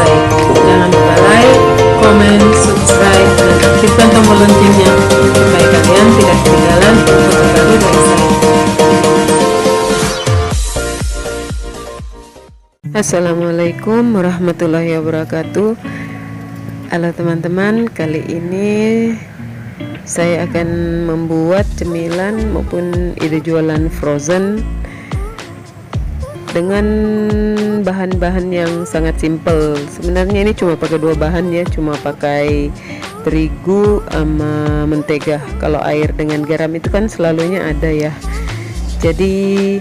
baik. Jangan lupa like, komen, subscribe, dan aktifkan tombol loncengnya supaya kalian tidak ketinggalan foto terbaru dari saya. Assalamualaikum warahmatullahi wabarakatuh. Halo teman-teman, kali ini saya akan membuat cemilan maupun ide jualan frozen dengan bahan-bahan yang sangat simple. Sebenarnya ini cuma pakai dua bahan ya, cuma pakai terigu sama mentega. Kalau air dengan garam itu kan selalunya ada ya. Jadi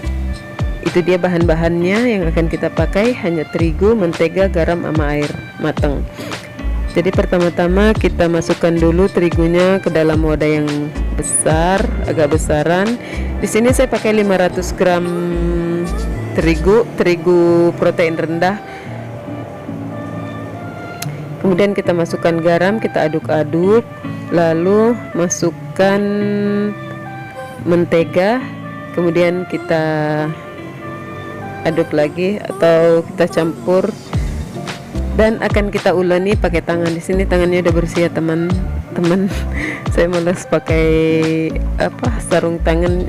itu dia bahan-bahannya yang akan kita pakai, hanya terigu, mentega, garam sama air matang. Jadi pertama-tama kita masukkan dulu terigunya ke dalam wadah yang besar, agak besaran. Di sini saya pakai 500 gram terigu protein rendah. Kemudian kita masukkan garam, kita aduk-aduk, lalu masukkan mentega, kemudian kita aduk lagi atau kita campur dan akan kita uleni pakai tangan. Di sini tangannya udah bersih ya teman-teman. Saya malas pakai sarung tangan,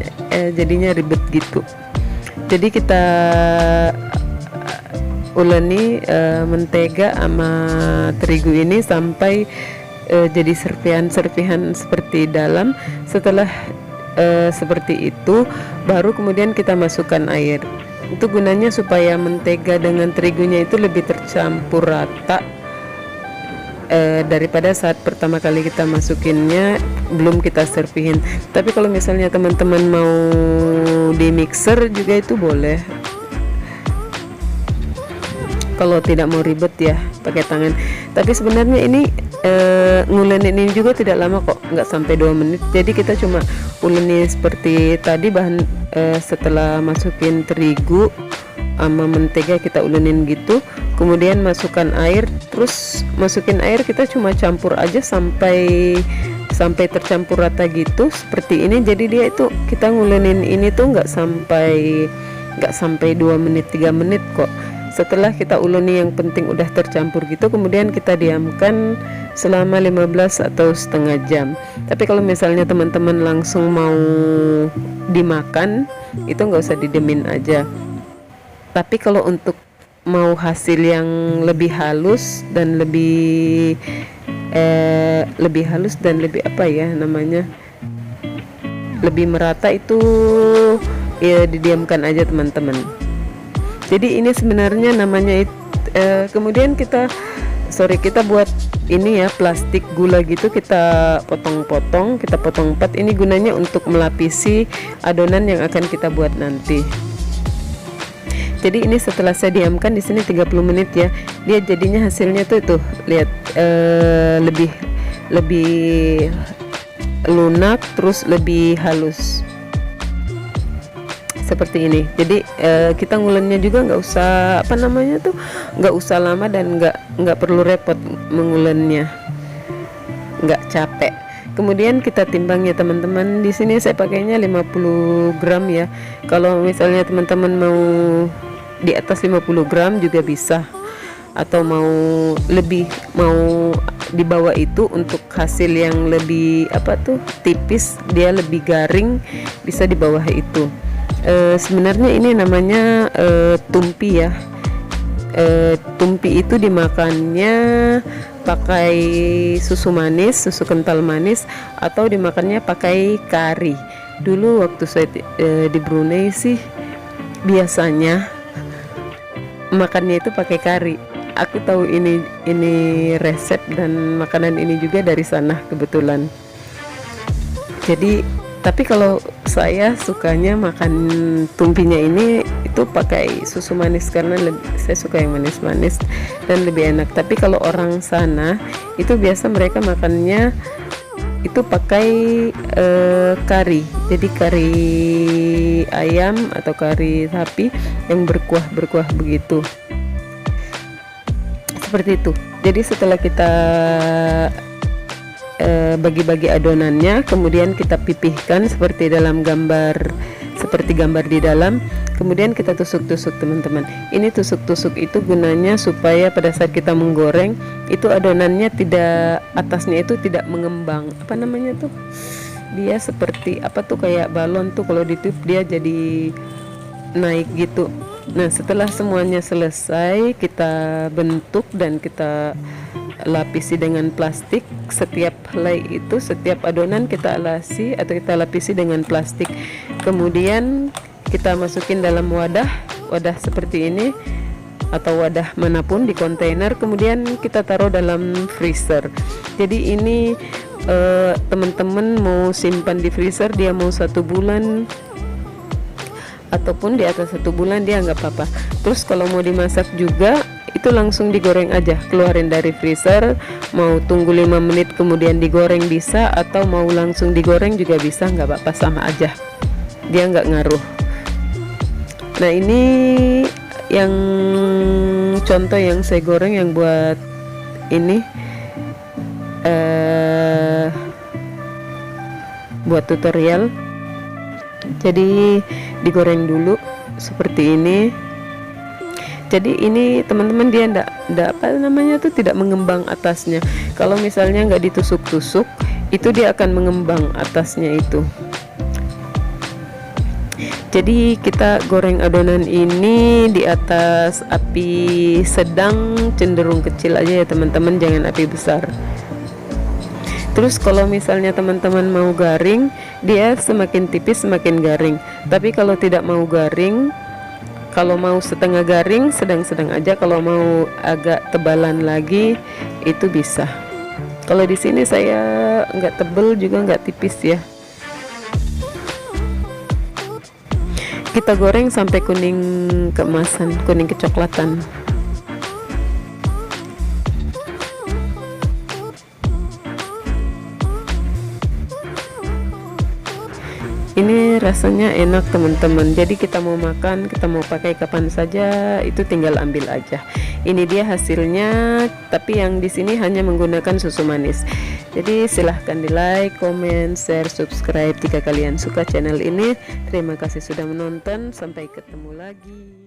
jadinya ribet gitu. Jadi kita uleni mentega sama terigu ini sampai jadi serpihan-serpihan seperti dalam. Setelah seperti itu baru kemudian kita masukkan air. Itu gunanya supaya mentega dengan terigunya itu lebih tercampur rata daripada saat pertama kali kita masukinnya belum kita serpihin. Tapi kalau misalnya teman-teman mau di mixer juga itu boleh, kalau tidak mau ribet ya pakai tangan. Tapi sebenarnya ini ngulenin ini juga tidak lama kok, nggak sampai 2 menit. Jadi kita cuma uleni seperti tadi bahan, setelah masukin terigu sama mentega kita ulenin gitu, kemudian masukkan air, terus masukin air, kita cuma campur aja sampai tercampur rata gitu seperti ini. Jadi dia itu kita ngulenin ini tuh nggak sampai 2 menit 3 menit kok. Setelah kita uleni yang penting udah tercampur gitu, kemudian kita diamkan selama 15 atau setengah jam. Tapi kalau misalnya teman-teman langsung mau dimakan, itu nggak usah didemin aja. Tapi kalau untuk mau hasil yang lebih halus dan lebih lebih merata, itu ya didiamkan aja teman-teman. Jadi ini sebenarnya namanya kemudian kita buat ini ya, plastik gula gitu, kita potong-potong, kita potong 4. Ini gunanya untuk melapisi adonan yang akan kita buat nanti. Jadi ini setelah saya diamkan di sini 30 menit ya, dia jadinya hasilnya tuh lihat, lebih lunak, terus lebih halus seperti ini. Jadi kita ngulennya juga nggak usah lama dan nggak perlu repot mengulennya, nggak capek. Kemudian kita timbang ya teman-teman. Di sini saya pakainya 50 gram ya. Kalau misalnya teman-teman mau di atas 50 gram juga bisa, atau mau di bawah itu untuk hasil yang lebih tipis, dia lebih garing, bisa di bawah itu. Sebenarnya ini namanya tumpi ya. Tumpi itu dimakannya pakai susu manis, susu kental manis, atau dimakannya pakai kari. Dulu waktu saya di Brunei sih biasanya makannya itu pakai kari. Aku tahu ini resep dan makanan ini juga dari sana kebetulan. Jadi tapi kalau saya sukanya makan tumpinya ini itu pakai susu manis, karena saya suka yang manis-manis dan lebih enak. Tapi kalau orang sana itu biasa mereka makannya itu pakai kari. Jadi kari ayam atau kari sapi yang berkuah begitu. Seperti itu. Jadi setelah kita bagi-bagi adonannya, kemudian kita pipihkan seperti gambar di dalam. Kemudian kita tusuk-tusuk teman-teman. Ini tusuk-tusuk itu gunanya supaya pada saat kita menggoreng itu adonannya tidak, atasnya itu tidak mengembang. Apa namanya tuh? Dia seperti apa tuh, kayak balon tuh kalau ditiup dia jadi naik gitu. Nah, setelah semuanya selesai, kita bentuk dan kita lapisi dengan plastik. Setiap helai itu, setiap adonan kita alasi atau kita lapisi dengan plastik. Kemudian kita masukin dalam wadah seperti ini atau wadah manapun di kontainer. Kemudian kita taruh dalam freezer. Jadi ini teman-teman mau simpan di freezer, dia mau 1 bulan ataupun di atas 1 bulan dia nggak apa-apa. Terus kalau mau dimasak juga itu langsung digoreng aja, keluarin dari freezer, mau tunggu 5 menit kemudian digoreng bisa, atau mau langsung digoreng juga bisa, nggak apa-apa, sama aja, dia nggak ngaruh. Nah, ini yang contoh yang saya goreng yang buat ini buat tutorial. Jadi digoreng dulu seperti ini. Jadi ini teman-teman dia ndak apa namanya tuh, tidak mengembang atasnya. Kalau misalnya nggak ditusuk-tusuk itu dia akan mengembang atasnya itu. Jadi kita goreng adonan ini di atas api sedang, cenderung kecil aja ya teman-teman, jangan api besar. Terus kalau misalnya teman-teman mau garing, dia semakin tipis semakin garing. Tapi kalau tidak mau garing, kalau mau setengah garing, sedang-sedang aja. Kalau mau agak tebalan lagi, itu bisa. Kalau di sini saya nggak tebel juga nggak tipis ya. Kita goreng sampai kuning keemasan, kuning kecoklatan. Ini rasanya enak teman-teman. Jadi kita mau makan, kita mau pakai kapan saja, itu tinggal ambil aja. Ini dia hasilnya, tapi yang di sini hanya menggunakan susu manis. Jadi silahkan di like, comment, share, subscribe jika kalian suka channel ini. Terima kasih sudah menonton, sampai ketemu lagi.